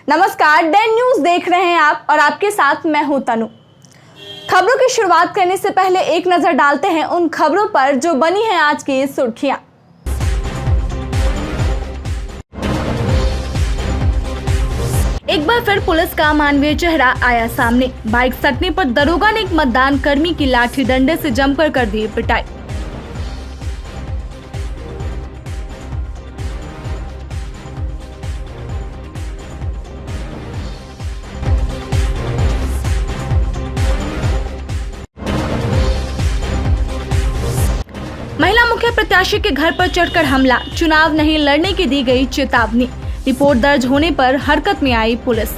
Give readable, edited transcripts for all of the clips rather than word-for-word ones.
नमस्कार, Dane news देख रहे हैं आप और आपके साथ मैं हूं तनु। खबरों की शुरुआत करने से पहले एक नजर डालते हैं उन खबरों पर जो बनी हैं आज की सुर्खियां। एक बार फिर पुलिस का मानवीय चेहरा आया सामने। बाइक सटने पर दरोगा ने एक मतदान कर्मी की लाठी डंडे से जमकर कर दी पिटाई। महिला मुख्य प्रत्याशी के घर पर चढ़कर हमला, चुनाव नहीं लड़ने की दी गई चेतावनी। रिपोर्ट दर्ज होने पर हरकत में आई पुलिस।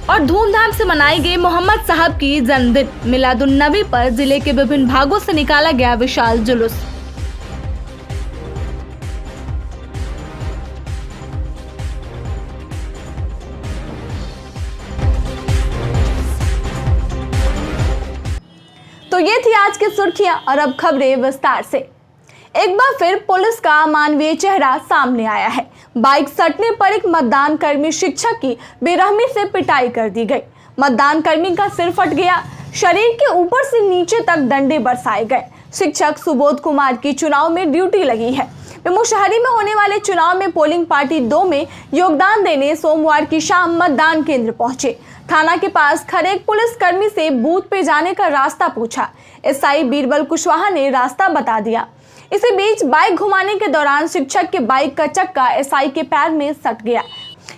और धूमधाम से मनाई गई मोहम्मद साहब की जन्मदिन मिलादुन्नबी पर जिले के विभिन्न भागों से निकाला गया विशाल जुलूस। तो ये थी आज की सुर्खियां और अब खबरें विस्तार से। एक बार फिर पुलिस का मानवीय चेहरा सामने आया है। बाइक सटने पर एक मतदान कर्मी शिक्षक की बेरहमी से पिटाई कर दी गई। मतदान कर्मी का सिर फट गया, शरीर के ऊपर से नीचे तक डंडे बरसाए गए। शिक्षक सुबोध कुमार की चुनाव में ड्यूटी लगी है। वे मुशहरी में होने वाले चुनाव में पोलिंग पार्टी 2 में योगदान देने सोमवार की शाम मतदान केंद्र पहुंचे। थाना के पास खड़े एक पुलिस कर्मी से बूथ पे जाने का रास्ता पूछा। एसआई बीरबल कुशवाहा ने रास्ता बता दिया। इसी बीच बाइक घुमाने के दौरान शिक्षक के बाइक का चक्का एसआई के पैर में सट गया।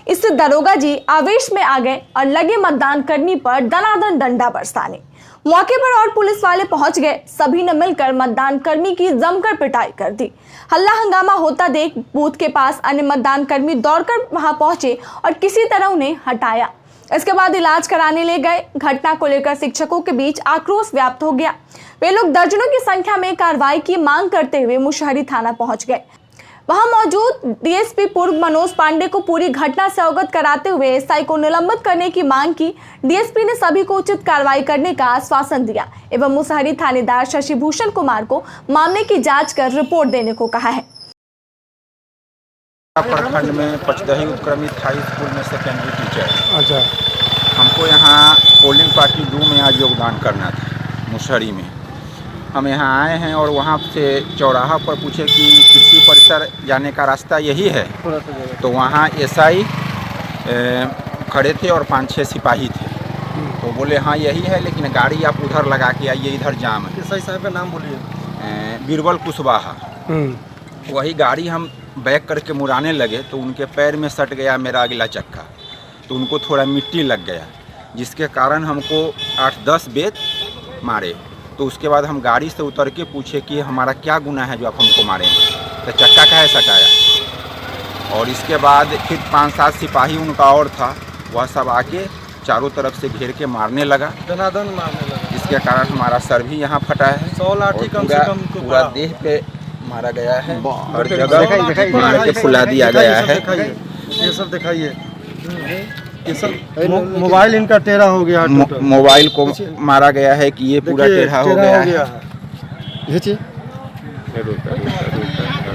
इससे दरोगा जी आवेश में आ गए और लगे मतदान कर्मी पर दनादन डंडा बरसाने। मौके पर और पुलिस वाले पहुंच गए। सभी ने मिलकर मतदान कर्मी की जमकर पिटाई कर दी। हल्ला हंगामा होता देख बूथ के पास अन्य मतदान कर्मी दौड़कर वहां पहुंचे और किसी तरह उन्हें हटाया। इसके बाद इलाज कराने ले गए। घटना को लेकर शिक्षकों के बीच आक्रोश व्याप्त हो गया। वे लोग दर्जनों की संख्या में कार्रवाई की मांग करते हुए मुशहरी थाना पहुंच गए। वहां मौजूद डीएसपी पूर्व मनोज पांडे को पूरी घटना से अवगत कराते हुए एसआई को निलंबित करने की मांग की। डीएसपी ने सभी को उचित कार्रवाई करने का आश्वासन दिया एवं मुशहरी थानेदार शशि भूषण कुमार को मामले की जाँच कर रिपोर्ट देने को कहा है। प्रखंड में पचदही उत्क्रमित हाई स्कूल में सेकेंडरी टीचर। अच्छा, हमको यहाँ पोलिंग पार्टी 2 में आज योगदान करना था मुशहरी में। हम यहाँ आए हैं और वहाँ से चौराहा पर पूछे कि कृषि परिसर जाने का रास्ता यही है, तो वहाँ एसआई खड़े थे और 5-6 सिपाही थे। तो बोले हाँ यही है, लेकिन गाड़ी आप उधर लगा के आइए, इधर जाम है। एसआई साहब का नाम बोलिए। बीरबल कुशवाहा। वही गाड़ी हम बैक करके मुड़ाने लगे तो उनके पैर में सट गया मेरा अगला चक्का, तो उनको थोड़ा मिट्टी लग गया, जिसके कारण हमको 8-10 बेत मारे। तो उसके बाद हम गाड़ी से उतर के पूछे कि हमारा क्या गुनाह है जो आप हमको मारेंगे, तो चक्का काहे सटाया। और इसके बाद फिर 5-7 सिपाही उनका और था, वह सब आके चारों तरफ से घेर के मारने लगा, दनादन मारने लगा। जिसके कारण हमारा सर भी यहाँ फटा है। 100 लाठी कम से कम पूरा देह पे मारा गया है, हर जगह मार के फुला दिया गया है। ये सब दिखाइए। ये सब मोबाइल इनका टेढ़ा हो गया। मोबाइल को मारा गया है कि ये पूरा टेढ़ा हो गया है। ये चीज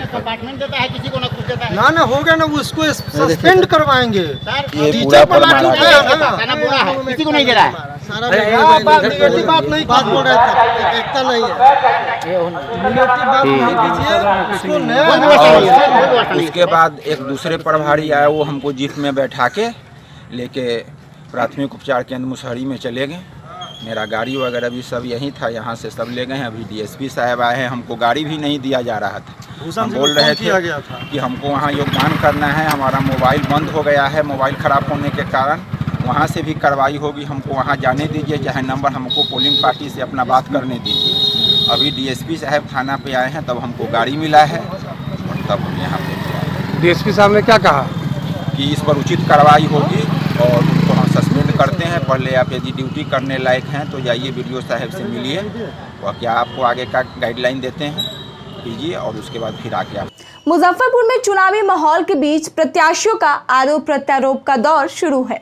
कंपार्टमेंट देता है, किसी को ना कुछ देता है। ना हो गया ना, उसको सस्पेंड करवाएंगे। ये पूरा पर मारा गया है। किसी को नहीं दे रहा है। बात नहीं बोल रहे थे, एकता नहीं है। उसके बाद एक दूसरे प्रभारी आए, वो हमको जीप में बैठा के लेके प्राथमिक उपचार केंद्र मुशहरी में चले गए। मेरा गाड़ी वगैरह भी सब यहीं था, यहाँ से सब ले गए हैं। अभी डीएसपी साहब आए हैं, हमको गाड़ी भी नहीं दिया जा रहा था। हम बोल रहे थे कि हमको वहाँ योगदान करना है, हमारा मोबाइल बंद हो गया है, मोबाइल ख़राब होने के कारण वहाँ से भी कार्रवाई होगी, हमको वहाँ जाने दीजिए, चाहे नंबर हमको पोलिंग पार्टी से अपना बात करने दीजिए। अभी डीएसपी साहब थाना पे आए हैं, तब हमको गाड़ी मिला है और तब हम यहाँ पे। डीएसपी साहब ने क्या कहा कि इस पर उचित कार्रवाई होगी और उनको हम सस्पेंड करते हैं। पहले आप यदि ड्यूटी करने लायक हैं तो जाइए वीडियो साहब से मिलिए, वह क्या आपको आगे का गाइडलाइन देते हैं कीजिए और उसके बाद फिर आके आप मुजफ्फरपुर में चुनावी माहौल के बीच प्रत्याशियों का आरोप प्रत्यारोप का दौर शुरू है।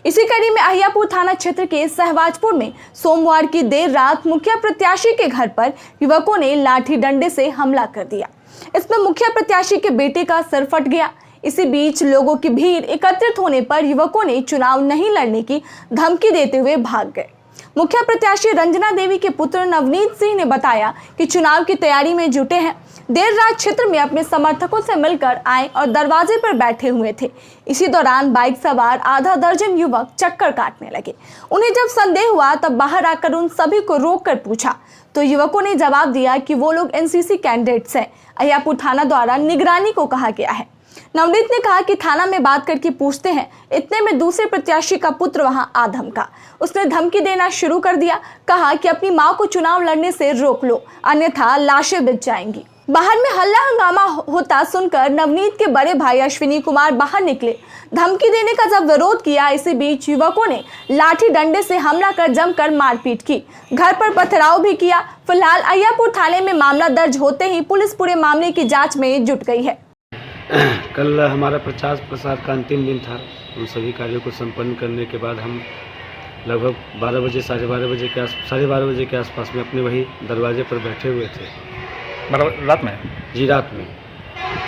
इसी कड़ी में अहियापुर थाना क्षेत्र के सहवाजपुर में सोमवार की देर रात मुखिया प्रत्याशी के घर पर युवकों ने लाठी डंडे से हमला कर दिया। इसमें मुखिया प्रत्याशी के बेटे का सर फट गया। इसी बीच लोगों की भीड़ एकत्रित होने पर युवकों ने चुनाव नहीं लड़ने की धमकी देते हुए भाग गए। मुखिया प्रत्याशी रंजना देवी के पुत्र नवनीत सिंह ने बताया कि चुनाव की तैयारी में जुटे हैं। देर रात क्षेत्र में अपने समर्थकों से मिलकर आए और दरवाजे पर बैठे हुए थे। इसी दौरान बाइक सवार आधा दर्जन युवक चक्कर काटने लगे। उन्हें जब संदेह हुआ तब बाहर आकर उन सभी को रोककर पूछा तो युवकों ने जवाब दिया कि वो लोग एनसीसी कैंडिडेट्स हैं। अहियापुर थाना द्वारा निगरानी को कहा गया है। नवनीत ने कहा कि थाना में बात करके पूछते हैं। इतने में दूसरे प्रत्याशी का पुत्र वहां आ धमका। उसने धमकी देना शुरू कर दिया। कहा कि अपनी मां को चुनाव लड़ने से रोक लो, अन्यथा लाशें बिछ जाएंगी। बाहर में हल्ला हंगामा होता सुनकर नवनीत के बड़े भाई अश्विनी कुमार बाहर निकले। धमकी देने का जब विरोध किया, इसी बीच युवकों ने लाठी डंडे से हमला कर जमकर मारपीट की। घर पर पथराव भी किया। फिलहाल अहियापुर थाने में मामला दर्ज होते ही पुलिस पूरे मामले की जाँच में जुट गई है। कल हमारा प्रचार प्रसार का अंतिम दिन था। उन सभी कार्यों को संपन्न करने के बाद हम लगभग 12 बजे साढ़े 12 बजे के आसपास में अपने वही दरवाजे पर बैठे हुए थे। रात में? जी, रात में।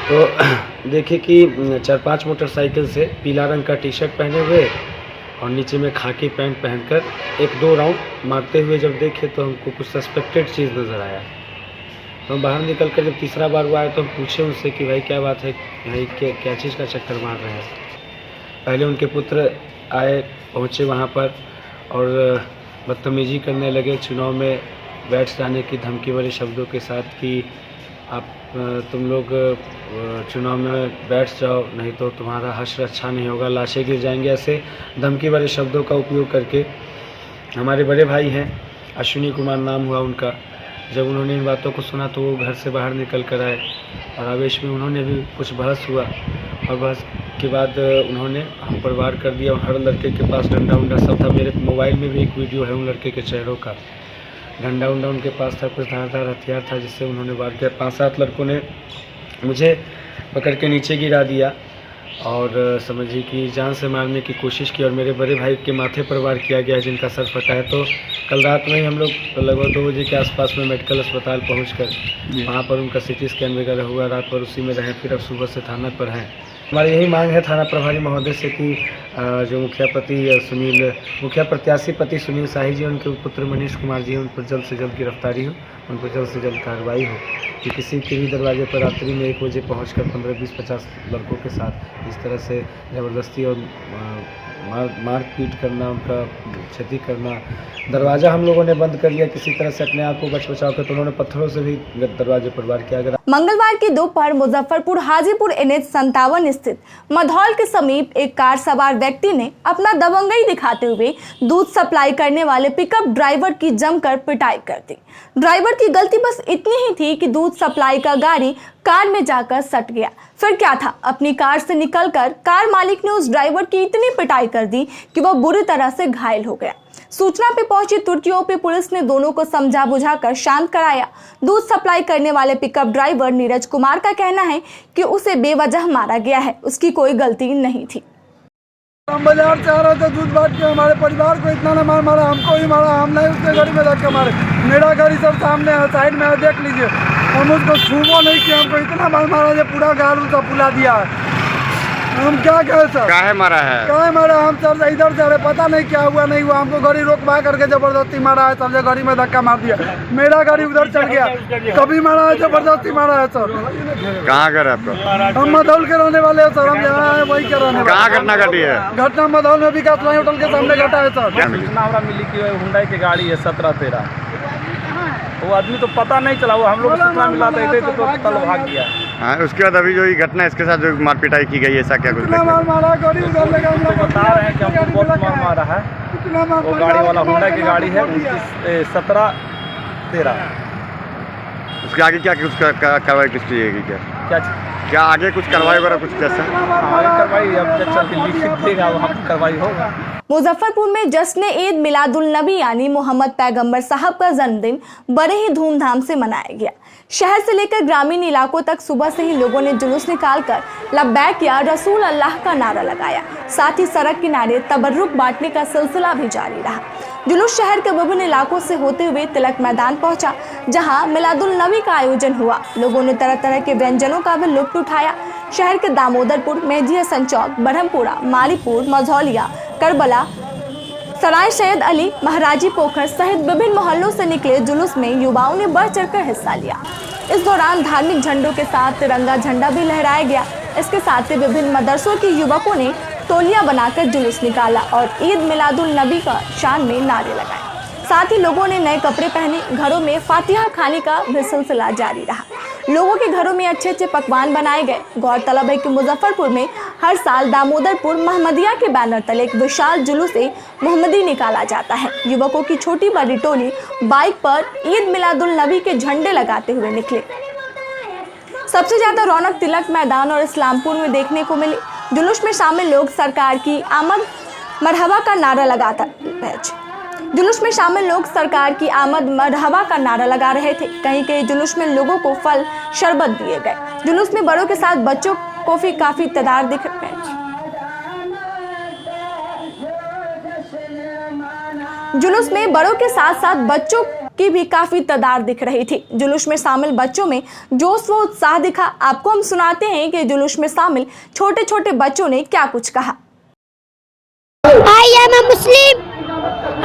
तो देखे कि 4-5 मोटरसाइकिल से पीला रंग का टी शर्ट पहने हुए और नीचे में खाकी पैंट पहनकर 1-2 राउंड मारते हुए जब देखे तो हमको कुछ सस्पेक्टेड चीज़ नज़र आया। तो हम बाहर निकल कर जब तीसरा बार वो आए तो हम पूछे उनसे कि भाई क्या बात है, भाई क्या चीज़ का चक्कर मार रहे हैं। पहले उनके पुत्र आए, पहुँचे वहाँ पर और बदतमीजी करने लगे। चुनाव में बैठ जाने की धमकी वाले शब्दों के साथ कि आप तुम लोग चुनाव में बैठ जाओ, नहीं तो तुम्हारा हश्र अच्छा नहीं होगा, लाशें गिर जाएंगे। ऐसे धमकी वाले शब्दों का उपयोग करके हमारे बड़े भाई हैं, अश्विनी कुमार नाम हुआ उनका, जब उन्होंने इन बातों को सुना तो वो घर से बाहर निकल कर आए और आवेश में उन्होंने भी कुछ बहस हुआ और बहस के बाद उन्होंने हम पर वार कर दिया। और हर लड़के के पास डंडा उंडा सब था। मेरे मोबाइल में भी एक वीडियो है उन लड़के के चेहरों का। डंडा उंडा उनके पास था, कुछ धारदार हथियार था जिससे उन्होंने वार किया। 5-7 लड़कों ने मुझे पकड़ के नीचे गिरा दिया और समझिए कि जान से मारने की कोशिश की और मेरे बड़े भाई के माथे पर वार किया गया जिनका सर फटा है। तो कल रात में ही हम लोग लगभग 2 बजे के आसपास में मेडिकल अस्पताल पहुंचकर वहां पर उनका सीटी स्कैन वगैरह हुआ। रात भर उसी में रहे, फिर अब सुबह से थाना पर हैं। हमारी यही मांग है थाना प्रभारी महोदय से कि जो मुखिया प्रत्याशी पति सुनील शाही जी, उनके पुत्र मनीष कुमार जी, उन पर जल्द से जल्द गिरफ्तारी हो, उन पर जल्द से जल्द कार्रवाई हो कि किसी के भी दरवाजे पर रात्रि में 1 बजे पहुंचकर 15-20-50 लड़कों के साथ इस तरह से ज़बरदस्ती और मारपीट करना, उनका क्षति करना। दरवाज़ा हम लोगों ने बंद कर लिया किसी तरह से अपने आप को बचाव कर, तो उन्होंने पत्थरों से भी दरवाजे पर वार किया। मंगलवार की दोपहर मुजफ्फरपुर हाजीपुर NH 57 स्थित मधौल के समीप एक कार सवार व्यक्ति ने अपना दबंगई दिखाते हुए दूध सप्लाई करने वाले पिकअप ड्राइवर की जमकर पिटाई कर दी। ड्राइवर की गलती बस इतनी ही थी कि दूध सप्लाई का गाड़ी कार में जाकर सट गया। फिर क्या था, अपनी कार से निकलकर कार मालिक ने उस ड्राइवर की इतनी पिटाई कर दी कि वह बुरी तरह से घायल हो गया। सूचना पे पहुंची तुर्की पुलिस ने दोनों को समझा बुझाकर शांत कराया। दूध सप्लाई करने वाले पिकअप ड्राइवर नीरज कुमार का कहना है कि उसे बेवजह मारा गया है, उसकी कोई गलती नहीं थी। हम बाजार से आ रहे थे दूध बांट के, हमारे परिवार को इतना न मारा, हमको ही मारा। हम नहीं उसके गाड़ी में धक्का मारे, मेरा गाड़ी सब सामने है, साइड में है, देख लीजिए। हम उसको छूबो नहीं किया, हमको इतना मारा जो पूरा गाड़ी सब फुला दिया है। हम क्या कहें सर? काहे मारा है? काहे मारा? हम सब इधर से अरे पता नहीं क्या हुआ नहीं हुआ, हमको गाड़ी रोकवा करके जबरदस्ती मारा है। सब गाड़ी में धक्का मार दिया, मेरा गाड़ी उधर चल गया। कभी मारा है, जबरदस्ती मारा है सर। कहाँ का है आपका? हम मधौल के रहने वाले हैं सर, हम जहाँ है वही के रहने वाले। कहाँ घटना घटी है? घटना मधौल में विकास लाई होटल के सामने घटा है सर। सूचना मिली कि हुंडई की गाड़ी है 17-13, वो आदमी तो पता नहीं चला, वो हम लोग सूचना मिला थे तो कल भाग गया। हाँ, उसके बाद अभी जो ये घटना इसके साथ जो मारपिटाई की गई है, ऐसा क्या कुछ मारा गाड़ी उधर लगा, हम तो बता रहे हैं कि हमको बहुत मारा है। वो गाड़ी वाला हुंडई की गाड़ी है 17-13। उसके आगे क्या कार्रवाई किस चीज़ की? क्या क्या क्या आगे कुछ कार्रवाई वगैरह कुछ जैसा? आगे कार्रवाई अब जब चल के लिखित देगा वहाँ पर कार्रवाई होगा। मुजफ्फरपुर में जश्न ईद मिलादुल नबी यानी मोहम्मद पैगंबर साहब का जन्मदिन बड़े ही धूमधाम से मनाया गया। शहर से लेकर ग्रामीण इलाकों तक सुबह से ही लोगों ने जुलूस निकालकर लब्बैक या रसूल अल्लाह का नारा लगाया। साथ ही सड़क किनारे तबर्रुक बांटने का सिलसिला भी जारी रहा। जुलूस शहर के विभिन्न इलाकों से होते हुए तिलक मैदान पहुंचा, जहां मिलादुल नबी का आयोजन हुआ। लोगों ने तरह तरह के व्यंजनों का भी लुत्फ उठाया। शहर के दामोदरपुर, मेहदी हसन चौक, ब्रह्मपुरा, मालीपुर, मझौलिया, करबला, सराय सैयद अली, महाराजी पोखर सहित विभिन्न मोहल्लों से निकले जुलूस में युवाओं ने बढ़ चढ़कर हिस्सा लिया। इस दौरान धार्मिक झंडों के साथ तिरंगा झंडा भी लहराया गया। इसके साथ ही विभिन्न मदरसों के युवकों ने टोलियां बनाकर जुलूस निकाला और ईद मिलादुल नबी का शान में नारे लगाए। साथ ही लोगों ने नए कपड़े पहने। घरों में फातिहा खाने का भी सिलसिला जारी रहा। लोगों के घरों में अच्छे अच्छे पकवान बनाए गए। गौरतलब है कि मुजफ्फरपुर में हर साल दामोदरपुर महमदिया के बैनर तले एक विशाल जुलूस मोहम्मदी निकाला जाता है। युवकों की छोटी बड़ी टोली बाइक पर ईद मिलादुल नबी के झंडे लगाते हुए निकले। सबसे ज्यादा रौनक तिलक मैदान और इस्लामपुर में देखने को मिली। जुलूस में शामिल लोग सरकार की आमद मरहबा का नारा नारा लगा रहे थे। कहीं कहीं जुलूस में लोगों को फल शरबत दिए गए। जुलूस में बड़ों के साथ बच्चों को भी काफी तादाद दिख रहे। जुलूस में बड़ों के साथ साथ बच्चों की भी काफी तादाद दिख रही थी। जुलूस में शामिल बच्चों में जोश व उत्साह दिखा। आपको हम सुनाते हैं कि जुलूस में शामिल छोटे छोटे बच्चों ने क्या कुछ कहा। I am a Muslim.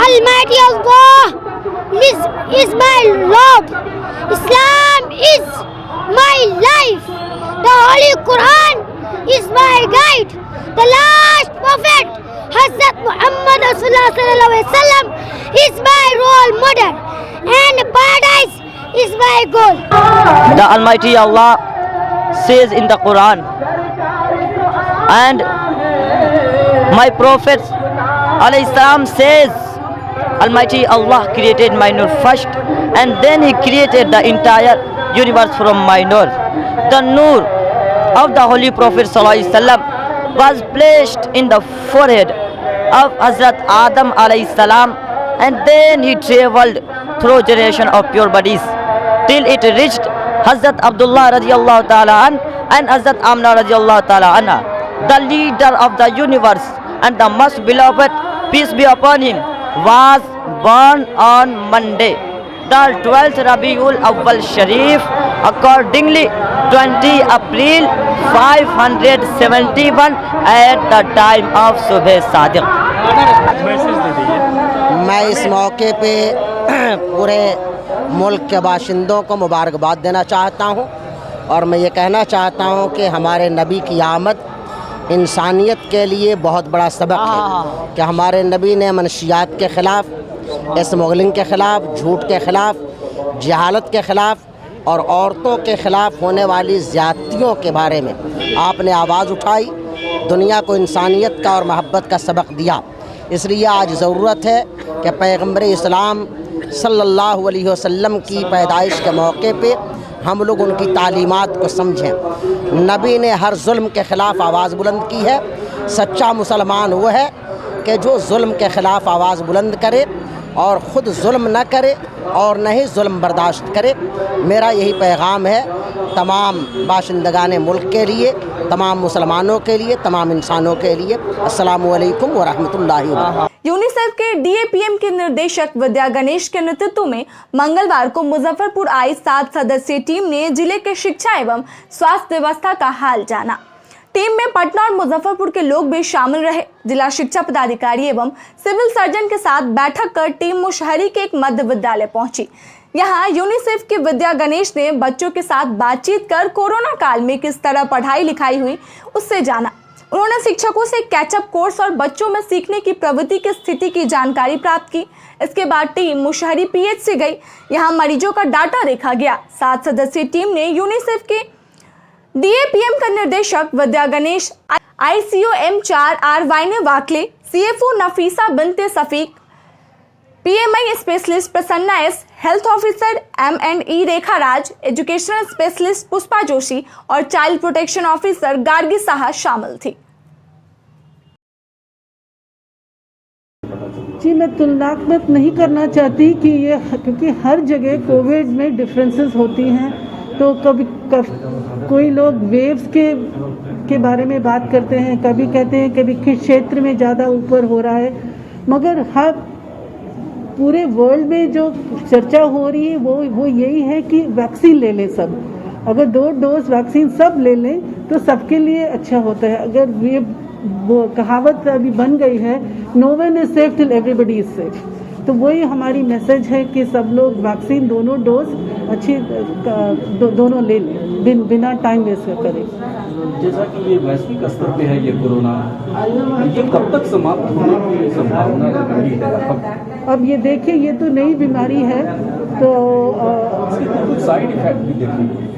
Almighty Allah is my Lord. Islam is my life. The Holy Quran is my guide. The last prophet, Hazrat Muhammad sallallahu alaihi wasallam, is my role model, and paradise is my goal. The Almighty Allah says in the Quran, and my Prophet alayhi salam says, Almighty Allah created my nur first, and then He created the entire universe from my nur. The nur of the Holy Prophet sallallahu alaihi wasallam was placed in the forehead of Hazrat Adam alayhi salam, and then he traveled through generation of pure bodies till it reached Hazrat Abdullah radiyallahu ta'ala an and Hazrat Amna radiyallahu ta'ala anha. The leader of the universe and the most beloved, peace be upon him, was born on Monday, the 12th Rabiul Awwal Sharif, accordingly 20 April 571 at the time of Subh Sadiq. मैं इस मौके पे पूरे मुल्क के बाशिंदों को मुबारकबाद देना चाहता हूँ और मैं ये कहना चाहता हूँ कि हमारे नबी की आमद इंसानियत के लिए बहुत बड़ा सबक है कि हमारे नबी ने मनशियात के ख़िलाफ़, स्मगलिंग के ख़िलाफ़, झूठ के ख़िलाफ़, जहालत के ख़िलाफ़ और औरतों के ख़िलाफ़ होने वाली ज़्यादतियों के बारे में आपने आवाज़ उठाई, दुनिया को इंसानियत का और मोहब्बत का सबक दिया। इसलिए आज ज़रूरत है कि पैगम्बर इस्लाम सल्लल्लाहु अलैहि वसल्लम की पैदाइश के मौके पे हम लोग उनकी तालीमात को समझें। नबी ने हर जुल्म के ख़िलाफ़ आवाज़ बुलंद की है। सच्चा मुसलमान वो है कि जो जुल्म के ख़िलाफ़ आवाज़ बुलंद करे और ख़ुद जुल्म न करे और न ही जुल्म बर्दाश्त करे। मेरा यही पैगाम है तमाम बाशिंदगान मुल्क के लिए, तमाम मुसलमानों के लिए, तमाम इंसानों के लिए। अस्सलामु अलैकुम व रहमतुल्लाहि व बरकातहू। यूनिसेफ के DAPM के निर्देशक विद्या गणेश के नेतृत्व में मंगलवार को मुजफ्फरपुर आई 7 सदस्यीय टीम ने जिले के शिक्षा एवं स्वास्थ्य व्यवस्था का हाल जाना। टीम में पटना और मुजफ्फरपुर के लोग भी शामिल रहे। जिला शिक्षा पदाधिकारी एवं सिविल सर्जन के साथ बैठक कर टीम मुशहरी के एक मध्य विद्यालय पहुंची। यहाँ यूनिसेफ के विद्या गणेश ने बच्चों के साथ बातचीत कर कोरोना काल में किस तरह पढ़ाई लिखाई हुई उससे जाना। उन्होंने शिक्षकों से कैचअप कोर्स और बच्चों में सीखने की प्रवृत्ति की स्थिति की जानकारी प्राप्त की। इसके बाद टीम मुशहरी PH से गई। यहाँ मरीजों का डाटा देखा गया। 7 सदस्यीय टीम ने यूनिसेफ के DAPM का निर्देशक Vidya Ganesh, ICO M4 R Wayne Wakley, CFO Nafisa Binte Safiq, PMI specialist Prasanna S, health officer M&E Rekha Raj, educational specialist Pushpa Joshi और child protection officer Gargi Saha शामिल थी। जी, मैं तुलनात्मक नहीं करना चाहती कि ये, क्योंकि हर जगह कोविड में डिफरेंसेस होती हैं। तो कभी कोई लोग वेव्स के बारे में बात करते हैं, कभी कहते हैं कभी किस क्षेत्र में ज़्यादा ऊपर हो रहा है, मगर हर पूरे वर्ल्ड में जो चर्चा हो रही है वो यही है कि वैक्सीन ले लें सब। अगर 2 डोज वैक्सीन सब ले लें तो सबके लिए अच्छा होता है। अगर ये वो कहावत अभी बन गई है, no one is safe till everybody is safe, तो वही हमारी मैसेज है कि सब लोग वैक्सीन दोनों डोज अच्छी दोनों ले लें, बिना टाइम वेस्ट करें। जैसा कि ये वैश्विक स्तर पे है ये कोरोना, ये कब तक समाप्त होने की संभावना रही है? अब ये देखिए, ये तो नई बीमारी है, तो कुछ साइड इफेक्ट भी देखेंगे।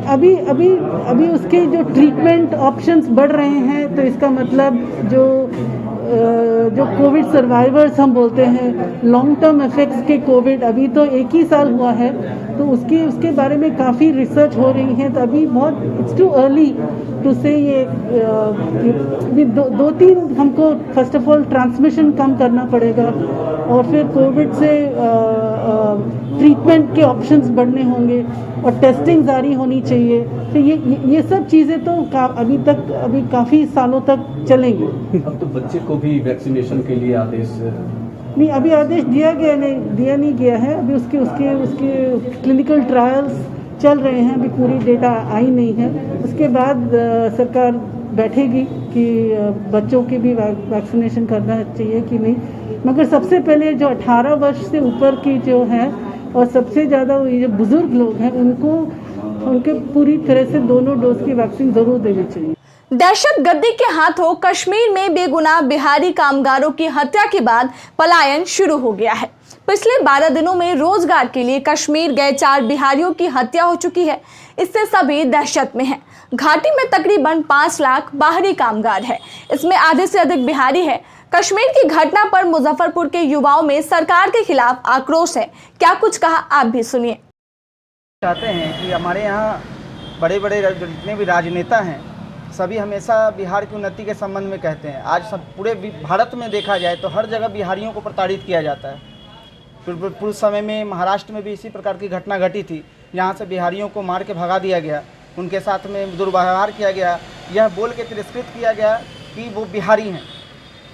अभी उसके जो ट्रीटमेंट ऑप्शंस बढ़ रहे हैं, तो इसका मतलब जो कोविड सर्वाइवर्स हम बोलते हैं, लॉन्ग टर्म इफेक्ट्स के कोविड, अभी तो 1 ही साल हुआ है, तो उसके बारे में काफ़ी रिसर्च हो रही है। तो अभी बहुत इट्स टू अर्ली टू से ये 2-3 हमको फर्स्ट ऑफ ऑल ट्रांसमिशन कम करना पड़ेगा, और फिर कोविड से ट्रीटमेंट के ऑप्शंस बढ़ने होंगे, और टेस्टिंग जारी होनी चाहिए। तो ये सब चीज़ें तो अभी काफ़ी सालों तक चलेंगी। अब तो बच्चे को भी वैक्सीनेशन के लिए आदेश नहीं, अभी आदेश दिया नहीं गया है। अभी उसके क्लिनिकल ट्रायल्स चल रहे हैं, अभी पूरी डेटा आई नहीं है। उसके बाद सरकार बैठेगी कि बच्चों की भी वैक्सीनेशन करना चाहिए कि नहीं। मगर सबसे पहले जो 18 वर्ष से ऊपर की जो है, और सबसे ज़्यादा ये जो बुजुर्ग लोग हैं, उनके पूरी तरह से दोनों डोज की वैक्सीन ज़रूर देनी चाहिए। दहशतगर्दी के हाथों कश्मीर में बेगुनाह बिहारी कामगारों की हत्या के बाद पलायन शुरू हो गया है। पिछले 12 दिनों में रोजगार के लिए कश्मीर गए 4 बिहारियों की हत्या हो चुकी है। इससे सभी दहशत में हैं। घाटी में तकरीबन 5 लाख बाहरी कामगार है, इसमें आधे से अधिक बिहारी है। कश्मीर की घटना पर मुजफ्फरपुर के युवाओं में सरकार के खिलाफ आक्रोश है। क्या कुछ कहा, आप भी सुनिए। चाहते हैं कि हमारे यहाँ बड़े बड़े जितने भी राजनेता हैं, सभी हमेशा बिहार की उन्नति के संबंध में कहते हैं। आज सब पूरे भारत में देखा जाए तो हर जगह बिहारियों को प्रताड़ित किया जाता है। पूर्व समय में महाराष्ट्र में भी इसी प्रकार की घटना घटी थी, जहाँ से बिहारियों को मार के भगा दिया गया, उनके साथ में दुर्व्यवहार किया गया, यह बोल के तिरस्कृत किया गया कि वो बिहारी हैं।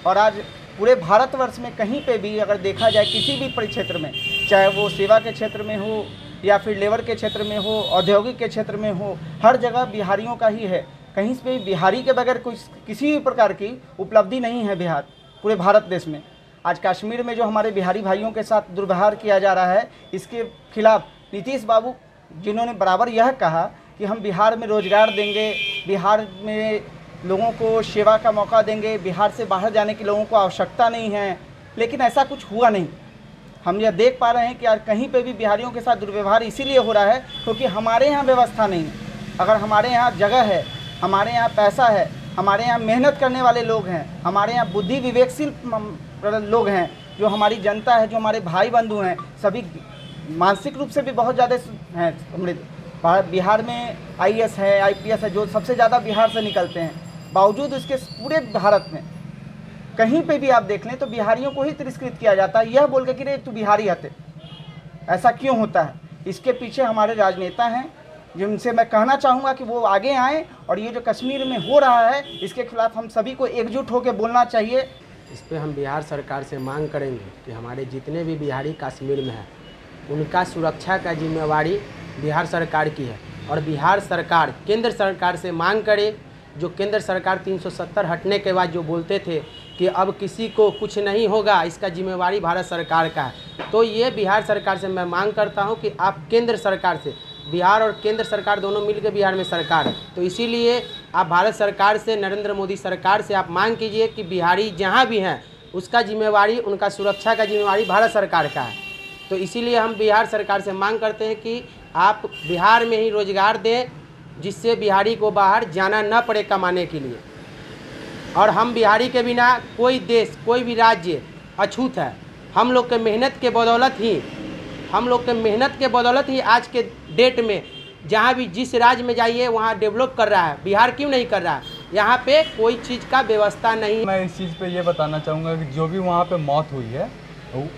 और आज पूरे भारतवर्ष में कहीं पे भी अगर देखा जाए, किसी भी परिक्षेत्र में, चाहे वो सेवा के क्षेत्र में हो या फिर लेबर के क्षेत्र में हो, औद्योगिक के क्षेत्र में हो, हर जगह बिहारियों का ही है। कहीं पे बिहारी के बगैर किसी भी प्रकार की उपलब्धि नहीं है बिहार पूरे भारत देश में। आज कश्मीर में जो हमारे बिहारी भाइयों के साथ दुर्व्यवहार किया जा रहा है, इसके खिलाफ नीतीश बाबू, जिन्होंने बराबर यह कहा कि हम बिहार में रोजगार देंगे, बिहार में लोगों को सेवा का मौका देंगे, बिहार से बाहर जाने की लोगों को आवश्यकता नहीं है, लेकिन ऐसा कुछ हुआ नहीं। हम यह देख पा रहे हैं कि यार कहीं पे भी बिहारियों के साथ दुर्व्यवहार इसीलिए हो रहा है क्योंकि हमारे यहाँ व्यवस्था नहीं है। अगर हमारे यहाँ जगह है, हमारे यहाँ पैसा है, हमारे यहाँ मेहनत करने वाले लोग हैं, हमारे यहाँ बुद्धि विवेकशील लोग हैं, जो हमारी जनता है, जो हमारे भाई बंधु हैं, सभी मानसिक रूप से भी बहुत ज़्यादा हैं समृद्ध। बिहार में IAS है, IPS है, जो सबसे ज़्यादा बिहार से निकलते हैं। बावजूद इसके पूरे भारत में कहीं पे भी आप देख लें तो बिहारियों को ही तिरस्कृत किया जाता है, यह बोल के कि रे तू बिहारी हते। ऐसा क्यों होता है? इसके पीछे हमारे राजनेता हैं, जिनसे मैं कहना चाहूँगा कि वो आगे आएँ, और ये जो कश्मीर में हो रहा है इसके खिलाफ हम सभी को एकजुट होकर बोलना चाहिए। इस पर हम बिहार सरकार से मांग करेंगे कि हमारे जितने भी बिहारी कश्मीर में हैं, उनका सुरक्षा का जिम्मेवारी बिहार सरकार की है। और बिहार सरकार केंद्र सरकार से मांग करे, जो केंद्र सरकार 370 हटने के बाद जो बोलते थे कि अब किसी को कुछ नहीं होगा, इसका जिम्मेवारी भारत सरकार का है। तो ये बिहार सरकार से मैं मांग करता हूँ कि आप केंद्र सरकार से, बिहार और केंद्र सरकार दोनों मिलकर बिहार में सरकार है, तो इसीलिए आप भारत सरकार से, नरेंद्र मोदी सरकार से आप मांग कीजिए कि बिहारी जहाँ भी हैं उसका जिम्मेवारी, उनका सुरक्षा का जिम्मेवारी भारत सरकार का है। तो इसीलिए हम बिहार सरकार से मांग करते हैं कि आप बिहार में ही रोजगार दें, जिससे बिहारी को बाहर जाना न पड़े कमाने के लिए। और हम बिहारी के बिना कोई देश, कोई भी राज्य अछूत है। हम लोग के मेहनत के बदौलत ही हम लोग के मेहनत के बदौलत ही आज के डेट में जहाँ भी जिस राज्य में जाइए वहाँ डेवलप कर रहा है। बिहार क्यों नहीं कर रहा है? यहाँ पे कोई चीज़ का व्यवस्था नहीं। मैं इस चीज़ पे ये बताना चाहूँगा कि जो भी वहाँ पे मौत हुई है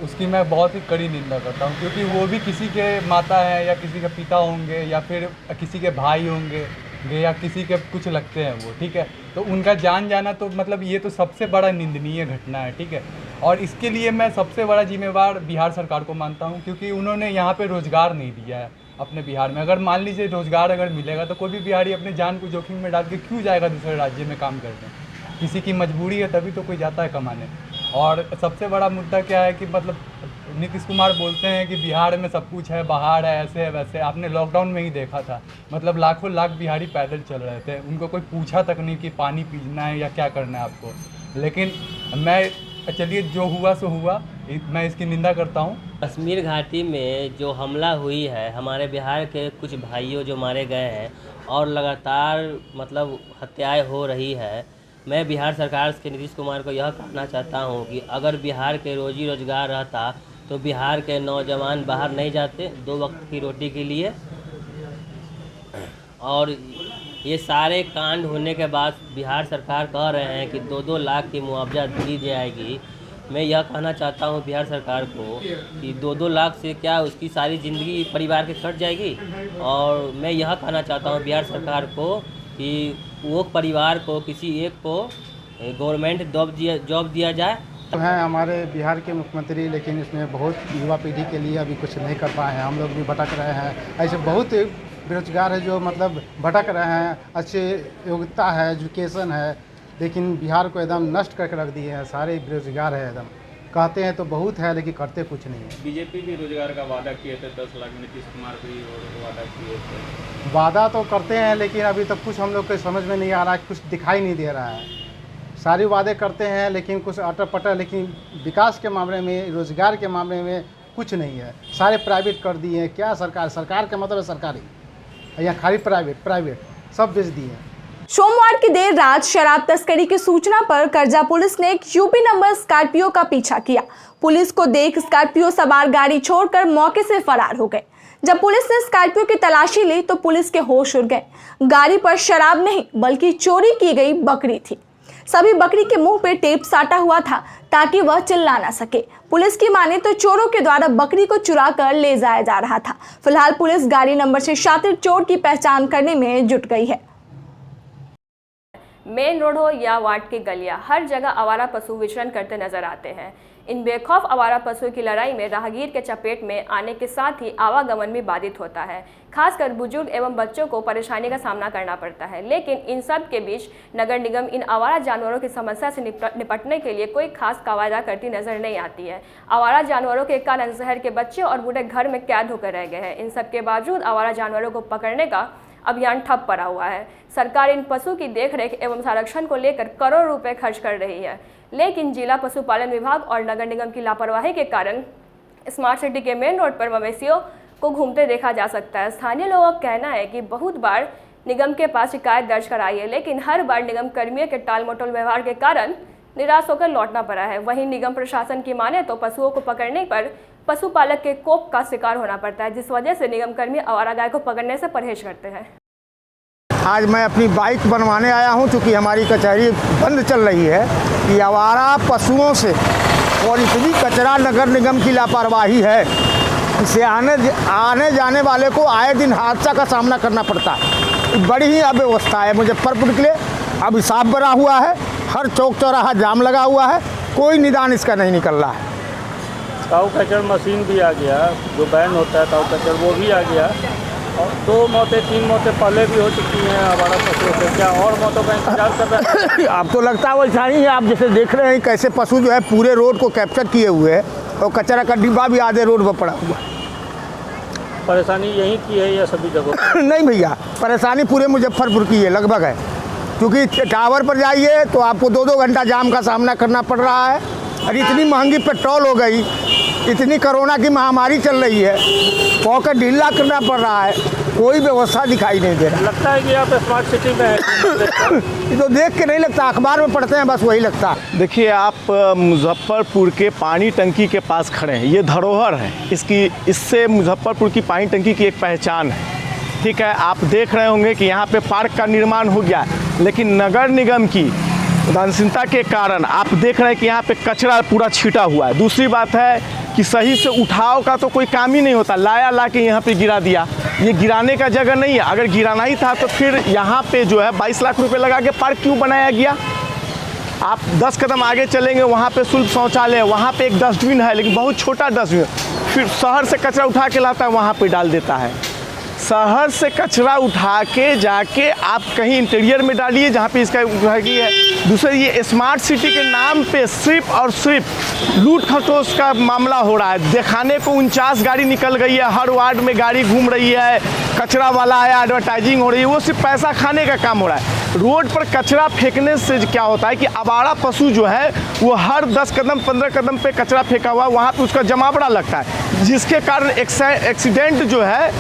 उसकी मैं बहुत ही कड़ी निंदा करता हूँ, क्योंकि वो भी किसी के माता हैं या किसी के पिता होंगे या फिर किसी के भाई होंगे या किसी के कुछ लगते हैं वो, ठीक है। तो उनका जान जाना तो मतलब ये तो सबसे बड़ा निंदनीय घटना है, ठीक है। और इसके लिए मैं सबसे बड़ा जिम्मेवार बिहार सरकार को मानता हूँ, क्योंकि उन्होंने यहाँ पे रोज़गार नहीं दिया है अपने बिहार में। अगर मान लीजिए रोज़गार अगर मिलेगा तो कोई भी बिहारी अपने जान को जोखिम में डाल के क्यों जाएगा दूसरे राज्य में काम करने? किसी की मजबूरी है तभी तो कोई जाता है कमाने। और सबसे बड़ा मुद्दा क्या है कि मतलब नीतीश कुमार बोलते हैं कि बिहार में सब कुछ है, बाहर है, ऐसे है वैसे। आपने लॉकडाउन में ही देखा था, मतलब लाखों लाख बिहारी पैदल चल रहे थे, उनको कोई पूछा तक नहीं कि पानी पीना है या क्या करना है आपको। लेकिन मैं चलिए जो हुआ सो हुआ, मैं इसकी निंदा करता हूँ। कश्मीर घाटी में जो हमला हुई है, हमारे बिहार के कुछ भाइयों जो मारे गए हैं और लगातार मतलब हत्याएं हो रही है। मैं बिहार सरकार से नीतीश कुमार को यह कहना चाहता हूं कि अगर बिहार के रोजी रोजगार रहता तो बिहार के नौजवान बाहर नहीं जाते 2 वक्त की रोटी के लिए। और ये सारे कांड होने के बाद बिहार सरकार कह रहे हैं कि 2-2 लाख की मुआवजा दी जाएगी। मैं यह कहना चाहता हूं बिहार सरकार को कि 2-2 लाख से क्या उसकी सारी ज़िंदगी परिवार के कट जाएगी। और मैं यह कहना चाहता हूं बिहार सरकार को कि वो परिवार को किसी एक को गवर्नमेंट जॉब दिया जाए। तो हैं हमारे बिहार के मुख्यमंत्री, लेकिन इसमें बहुत युवा पीढ़ी के लिए अभी कुछ नहीं कर पाए हैं। हम लोग भी भटक रहे हैं। ऐसे बहुत बेरोजगार है जो मतलब भटक रहे हैं। अच्छे योग्यता है, एजुकेशन है, लेकिन बिहार को एकदम नष्ट करके रख दिए हैं। सारे बेरोजगार है एकदम। कहते हैं तो बहुत है लेकिन करते कुछ नहीं है। बीजेपी भी रोजगार का वादा किए थे, 10 लाख। नीतीश कुमार भी वादा किए थे। वादा तो करते हैं लेकिन अभी तक कुछ हम लोग को समझ में नहीं आ रहा है, कुछ दिखाई नहीं दे रहा है। सारे वादे करते हैं लेकिन कुछ अटर पटर, लेकिन विकास के मामले में, रोजगार के मामले में कुछ नहीं है। सारे प्राइवेट कर दिए हैं। क्या सरकार? सरकार का मतलब है सरकारी, यहाँ खाली प्राइवेट सब बेच दिए हैं। सोमवार की देर रात शराब तस्करी की सूचना पर करजा पुलिस ने एक यूपी नंबर स्कॉर्पियो का पीछा किया। पुलिस को देख स्कॉर्पियो सवार गाड़ी छोड़कर मौके से फरार हो गए। जब पुलिस ने स्कॉर्पियो की तलाशी ली तो पुलिस के होश उड़ गए। गाड़ी पर शराब नहीं बल्कि चोरी की गई बकरी थी। सभी बकरी के मुंह पे टेप साटा हुआ था ताकि वह चिल्ला ना सके। पुलिस की माने तो चोरों के द्वारा बकरी को चुरा कर ले जाया जा रहा था। फिलहाल पुलिस गाड़ी नंबर से शातिर चोर की पहचान करने में जुट गई है। मेन रोड हो या वार्ड की गलियां, हर जगह आवारा पशु विचरण करते नजर आते हैं। इन बेखौफ आवारा पशुओं की लड़ाई में राहगीर के चपेट में आने के साथ ही आवागमन भी बाधित होता है। खासकर बुजुर्ग एवं बच्चों को परेशानी का सामना करना पड़ता है। लेकिन इन सब के बीच नगर निगम इन आवारा जानवरों की समस्या से निपटने के लिए कोई खास कवायदा करती नजर नहीं आती है। आवारा जानवरों के कारण शहर के बच्चे और बूढ़े घर में कैद होकर रह गए हैं। इन सब के बावजूद आवारा जानवरों को पकड़ने का अभियान ठप पड़ा हुआ है। सरकार इन पशु की देखरेख एवं संरक्षण को लेकर करोड़ों रुपए खर्च कर रही है, लेकिन जिला पशुपालन विभाग और नगर निगम की लापरवाही के कारण स्मार्ट सिटी के मेन रोड पर मवेशियों को घूमते देखा जा सकता है। स्थानीय लोगों का कहना है कि बहुत बार निगम के पास शिकायत दर्ज कराई है, लेकिन हर बार निगम कर्मियों के टाल मटोल व्यवहार के कारण निराश होकर लौटना पड़ा है। वहीं निगम प्रशासन की माने तो पशुओं को पकड़ने पर पशुपालक के कोप का शिकार होना पड़ता है, जिस वजह से निगम कर्मी आवारा गाय को पकड़ने से परहेज करते हैं। आज मैं अपनी बाइक बनवाने आया हूं, क्योंकि हमारी कचहरी बंद चल रही है कि आवारा पशुओं से और इतनी कचरा नगर निगम की लापरवाही है, इससे आने जाने वाले को आए दिन हादसा का सामना करना पड़ता है। बड़ी ही अव्यवस्था है मुजफ्फरपुर के लिए। अब हिसाब बना हुआ है, हर चौक चौराहा जाम लगा हुआ है, कोई निदान इसका नहीं निकल रहा है। काऊ कचर मशीन भी आ गया, जो बैन होता है काऊ कचर वो भी आ गया, और 2 मौतें 3 मौतें पहले भी हो चुकी हैं आवारा पशुओं से। क्या और मौतों का इंतजार कर रहे हैं? अब तो लगता है वैसा ही है। आप जैसे देख रहे हैं कैसे पशु जो है पूरे रोड को कैप्चर किए हुए है, और कचरा का डिब्बा भी आधे रोड पर पड़ा हुआ। परेशानी यहीं की है या सभी जगह? नहीं भैया, परेशानी पूरे मुजफ्फरपुर की है लगभग है, क्योंकि टावर पर जाइए तो आपको 2-2 घंटा जाम का सामना करना पड़ रहा है। और इतनी महंगी पेट्रोल हो गई, इतनी कोरोना की महामारी चल रही है, पॉकेट ढीला करना पड़ रहा है। कोई व्यवस्था दिखाई नहीं दे रहा। लगता है कि यहाँ पे स्मार्ट सिटी में है। ये तो देख के नहीं लगता, अखबार में पढ़ते हैं बस वही लगता। देखिए, आप मुजफ्फरपुर के पानी टंकी के पास खड़े हैं। ये धरोहर है, इससे मुजफ्फरपुर की पानी टंकी की एक पहचान है। ठीक है, आप देख रहे होंगे कि यहाँ पे पार्क का निर्माण हो गया, लेकिन नगर निगम की उदासीनता के कारण आप देख रहे हैं कि यहाँ पे कचरा पूरा छिटा हुआ है। दूसरी बात है कि सही से उठाव का तो कोई काम ही नहीं होता, ला के यहाँ पे गिरा दिया। ये गिराने का जगह नहीं है। अगर गिराना ही था तो फिर यहाँ पे जो है 22 लाख रुपए लगा के पार्क क्यों बनाया गया? आप 10 कदम आगे चलेंगे, वहाँ पे शुल्क शौचालय है, वहाँ पे एक डस्टबिन है, लेकिन बहुत छोटा डस्टबिन। फिर शहर से कचरा उठा के लाता है, वहाँ पे डाल देता है। शहर से कचरा उठा के जाके आप कहीं इंटीरियर में डालिए जहाँ पे इसका घर की है। दूसरे, ये स्मार्ट सिटी के नाम पे सिर्फ और सिर्फ लूट खसोट का मामला हो रहा है। दिखाने को 49 गाड़ी निकल गई है, हर वार्ड में गाड़ी घूम रही है, कचरा वाला है, एडवर्टाइजिंग हो रही है। वो सिर्फ पैसा खाने का काम हो रहा है। रोड पर कचरा फेंकने से क्या होता है कि आवारा पशु जो है वो हर 10 कदम 15 कदम पे कचरा फेंका हुआ, वहाँ पे उसका जमावड़ा लगता है, जिसके कारण एक्सीडेंट जो है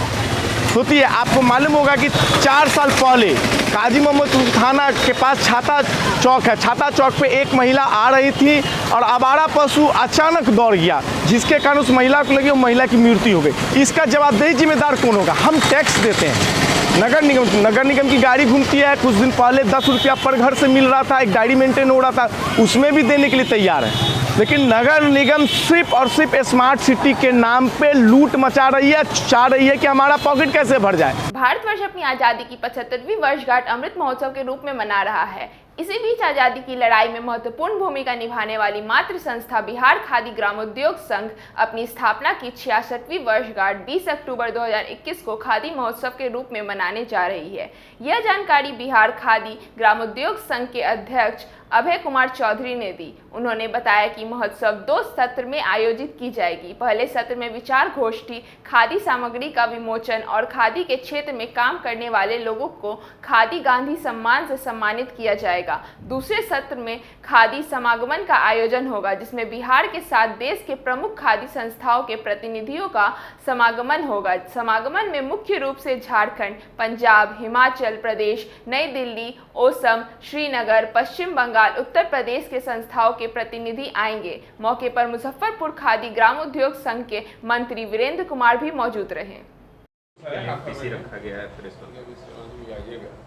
होती है। आपको मालूम होगा कि 4 साल पहले काजी मोहम्मद थाना के पास छाता चौक है, छाता चौक पे एक महिला आ रही थी और आवारा पशु अचानक दौड़ गया, जिसके कारण उस महिला को लगी, वो महिला की मृत्यु हो गई। इसका जवाबदेही जिम्मेदार कौन होगा? हम टैक्स देते हैं, नगर निगम की गाड़ी घूमती है। कुछ दिन पहले 10 रुपया पर घर से मिल रहा था, एक डायरी मेंटेन हो रहा था, उसमें भी देने के लिए तैयार है। लेकिन नगर निगम सिर्फ और सिर्फ स्मार्ट सिटी के नाम पे लूट मचा रही है, चाह रही है कि हमारा पॉकेट कैसे भर जाए। भारतवर्ष अपनी आज़ादी की 75वीं वर्षगांठ अमृत महोत्सव के रूप में मना रहा है। इसी बीच आज़ादी की लड़ाई में महत्वपूर्ण भूमिका निभाने वाली मातृ संस्था बिहार खादी ग्रामोद्योग संघ अपनी स्थापना की 66वीं वर्षगांठ 20 अक्टूबर 2021 को खादी महोत्सव के रूप में मनाने जा रही है। यह जानकारी बिहार खादी ग्रामोद्योग संघ के अध्यक्ष अभय कुमार चौधरी ने दी। उन्होंने बताया कि महोत्सव 2 सत्र में आयोजित की जाएगी। पहले सत्र में विचार गोष्ठी, खादी सामग्री का विमोचन और खादी के क्षेत्र में काम करने वाले लोगों को खादी गांधी सम्मान से सम्मानित किया जाएगा। दूसरे सत्र में खादी समागमन का आयोजन होगा, जिसमें बिहार के साथ देश के प्रमुख खादी संस्थाओं के प्रतिनिधियों का समागमन होगा। समागमन में मुख्य रूप से झारखंड, पंजाब, हिमाचल प्रदेश, नई दिल्ली, ओसम, श्रीनगर, पश्चिम बंगाल, उत्तर प्रदेश के संस्थाओं के प्रतिनिधि आएंगे। मौके पर मुजफ्फरपुर खादी ग्रामोद्योग संघ के मंत्री वीरेंद्र कुमार भी मौजूद रहे।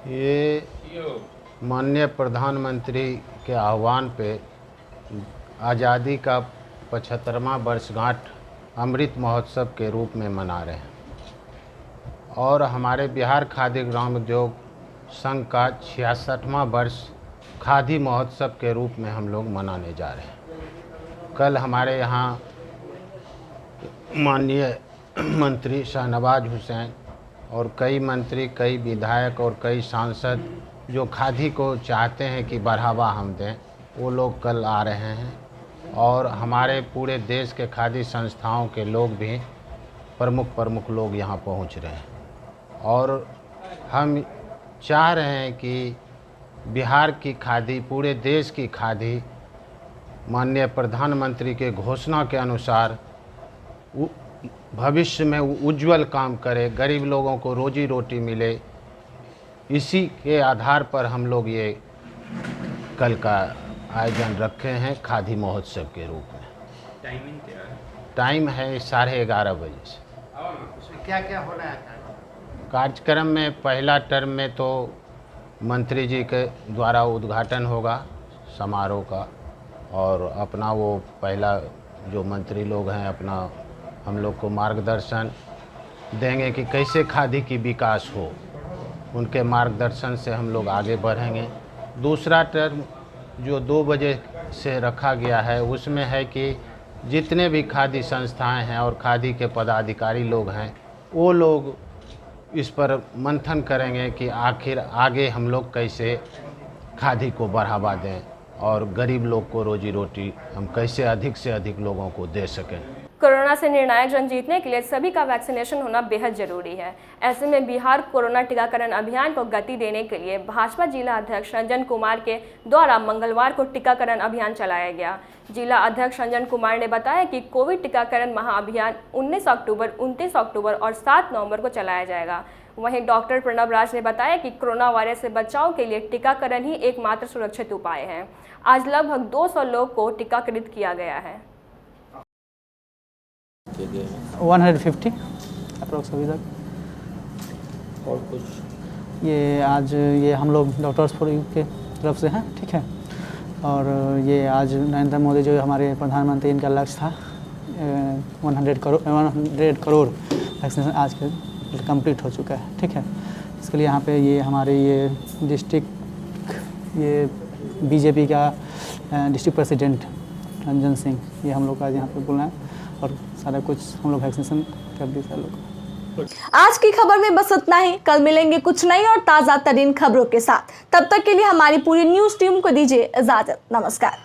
ये माननीय प्रधानमंत्री के आह्वान पे आज़ादी का 75वां वर्षगांठ अमृत महोत्सव के रूप में मना रहे हैं और हमारे बिहार खादी ग्रामोद्योग संघ का 66वां वर्ष खादी महोत्सव के रूप में हम लोग मनाने जा रहे हैं। कल हमारे यहाँ माननीय मंत्री शाहनवाज हुसैन और कई मंत्री, कई विधायक और कई सांसद जो खादी को चाहते हैं कि बढ़ावा हम दें, वो लोग कल आ रहे हैं और हमारे पूरे देश के खादी संस्थाओं के लोग भी प्रमुख लोग यहाँ पहुँच रहे हैं और हम चाह रहे हैं कि बिहार की खादी, पूरे देश की खादी माननीय प्रधानमंत्री के घोषणा के अनुसार भविष्य में उज्जवल काम करे, गरीब लोगों को रोजी रोटी मिले। इसी के आधार पर हम लोग ये कल का आयोजन रखे हैं खादी महोत्सव के रूप में। टाइमिंग क्या है? टाइम है 11:30 बजे से। उसमें क्या क्या हो रहा है? कार्यक्रम में पहला टर्म में तो मंत्री जी के द्वारा उद्घाटन होगा समारोह का और अपना वो पहला जो मंत्री लोग हैं अपना हम लोग को मार्गदर्शन देंगे कि कैसे खादी की विकास हो। उनके मार्गदर्शन से हम लोग आगे बढ़ेंगे। दूसरा टर्म जो 2 बजे से रखा गया है उसमें है कि जितने भी खादी संस्थाएं हैं और खादी के पदाधिकारी लोग हैं वो लोग इस पर मंथन करेंगे कि आखिर आगे हम लोग कैसे खादी को बढ़ावा दें और गरीब लोग को रोजी रोटी हम कैसे अधिक से अधिक लोगों को दे सकें। कोरोना से निर्णायक जंग जीतने के लिए सभी का वैक्सीनेशन होना बेहद जरूरी है। ऐसे में बिहार कोरोना टीकाकरण अभियान को गति देने के लिए भाजपा जिला अध्यक्ष रंजन कुमार के द्वारा मंगलवार को टीकाकरण अभियान चलाया गया। जिला अध्यक्ष रंजन कुमार ने बताया कि कोविड टीकाकरण महाअभियान 19 अक्टूबर, 29 अक्टूबर और 7 नवंबर को चलाया जाएगा। वहीं डॉक्टर प्रणब राज ने बताया कि कोरोना वायरस से बचाव के लिए टीकाकरण ही एकमात्र सुरक्षित उपाय है। आज लगभग 200 लोग को टीकाकरित किया गया है। 150 अप्रोक्स अभी तक। और कुछ ये आज ये हम लोग डॉक्टर्स फॉर यू के तरफ से हैं, ठीक है। और ये आज नरेंद्र मोदी जो हमारे प्रधानमंत्री, इनका लक्ष्य था 100 करोड़ वैक्सीनेशन आज के कंप्लीट हो चुका है, ठीक है। इसके लिए यहाँ पे ये हमारे ये डिस्ट्रिक्ट ये बीजेपी का डिस्ट्रिक्ट प्रेसिडेंट रंजन सिंह, ये हम लोग का यहाँ पे बोलना है और सारा कुछ हम लोग वैक्सीनेशन कर दी सारे लोग। आज की खबर में बस इतना ही। कल मिलेंगे कुछ नई और ताज़ा तरीन खबरों के साथ। तब तक के लिए हमारी पूरी न्यूज़ टीम को दीजिए इजाजत। नमस्कार।